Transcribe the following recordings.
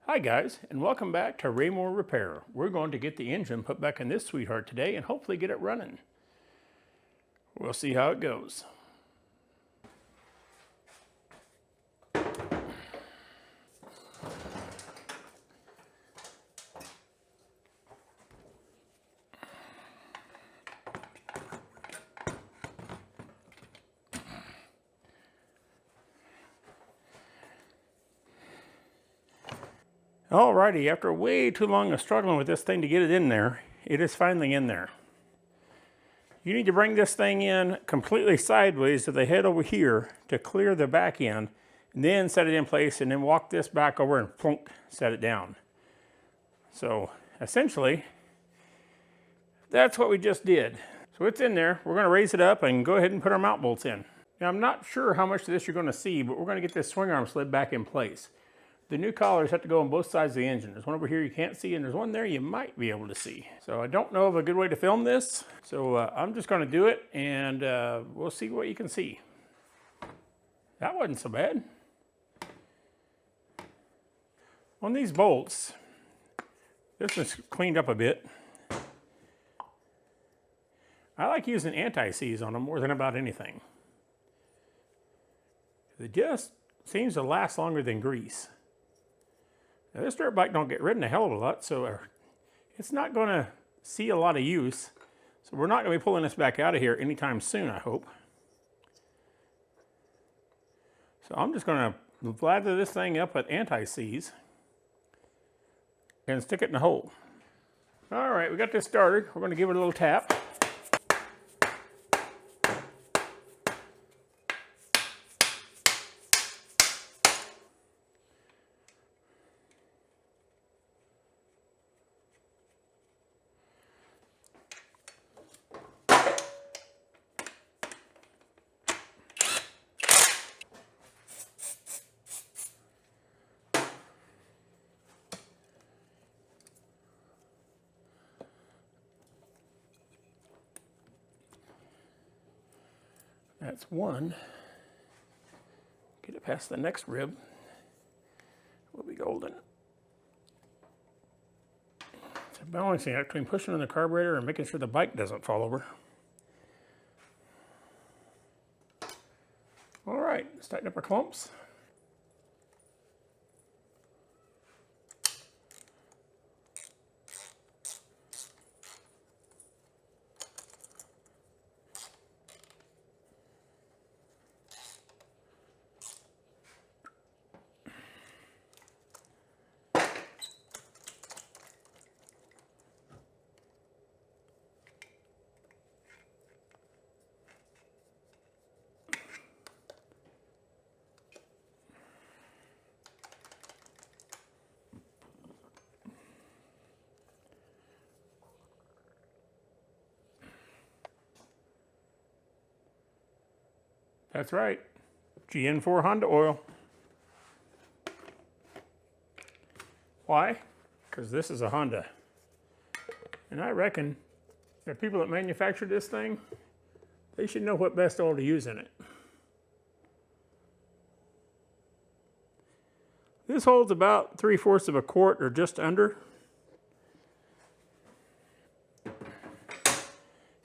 Hi guys, and welcome back to Raymore Repair. We're going to get the engine put back in this sweetheart today and hopefully get it running. We'll see how it goes. Alrighty, after way too long of struggling with this thing to get it in there, it is finally in there. You need to bring this thing in completely sideways to the head over here to clear the back end, and then set it in place, and then walk this back over and plunk, set it down. So essentially, that's what we just did. So it's in there. We're going to raise it up and go ahead and put our mount bolts in. Now I'm not sure how much of this you're going to see, but we're going to get this swing arm slid back in place. The new collars have to go on both sides of the engine. There's one over here you can't see, and there's one there you might be able to see. So I don't know of a good way to film this, so I'm just going to do it, and we'll see what you can see. That wasn't so bad. On these bolts, this one's cleaned up a bit. I like using anti-seize on them more than about anything. It just seems to last longer than grease. Now, this dirt bike don't get ridden a hell of a lot, so it's not going to see a lot of use. So we're not going to be pulling this back out of here anytime soon, I hope. So I'm just going to lather this thing up with anti-seize and stick it in the hole. All right, we got this started. We're going to give it a little tap. That's one. Get it past the next rib. We'll be golden. It's a balancing act between pushing on the carburetor and making sure the bike doesn't fall over. All right, let's tighten up our clumps. That's right, GN4 Honda oil. Why? Because this is a Honda. And I reckon the people that manufactured this thing, they should know what best oil to use in it. This holds about 3/4 of a quart or just under.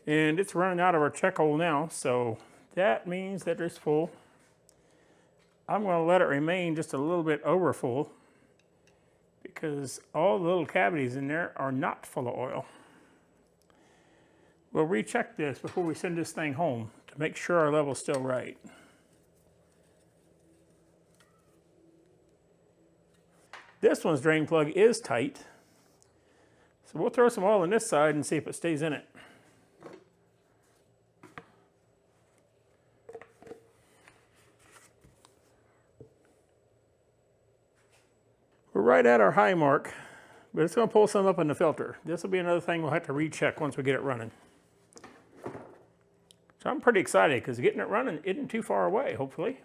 And it's running out of our check hole now, so that means that it's full. I'm going to let it remain just a little bit over full because all the little cavities in there are not full of oil. We'll recheck this before we send this thing home to make sure our level's still right. This one's drain plug is tight, so we'll throw some oil on this side and see if it stays in it. We're right at our high mark, but it's going to pull some up in the filter. This will be another thing we'll have to recheck once we get it running. So I'm pretty excited because getting it running isn't too far away, hopefully.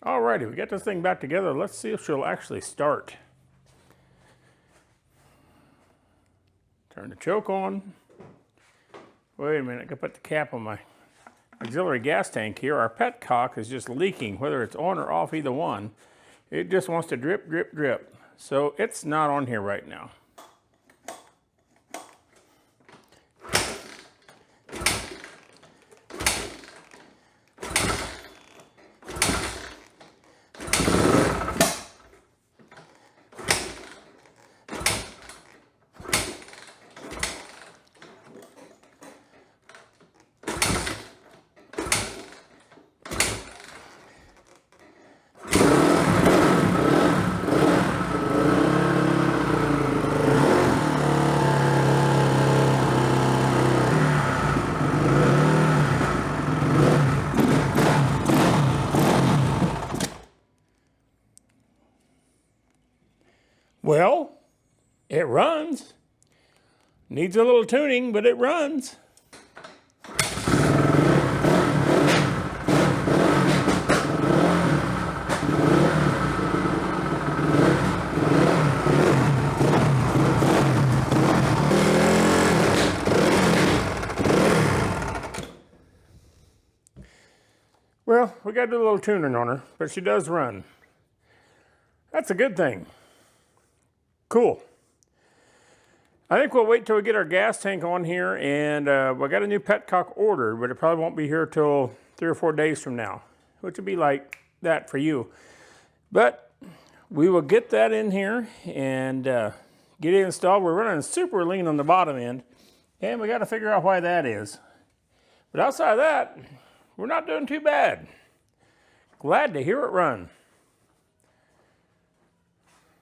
Alrighty, we got this thing back together. Let's see if she'll actually start. Turn the choke on. Wait a minute, I gotta put the cap on my auxiliary gas tank here, our petcock is just leaking, whether it's on or off, either one. It just wants to drip, drip, drip. So it's not on here right now. Well, it runs. Needs a little tuning, but it runs. Well, we got to do a little tuning on her, but she does run. That's a good thing. Cool. I think we'll wait till we get our gas tank on here, and we got a new petcock ordered, but it probably won't be here till 3 or 4 days from now, which would be like that for you. But we will get that in here and get it installed. We're running super lean on the bottom end, and we got to figure out why that is. But outside of that, we're not doing too bad. Glad to hear it run.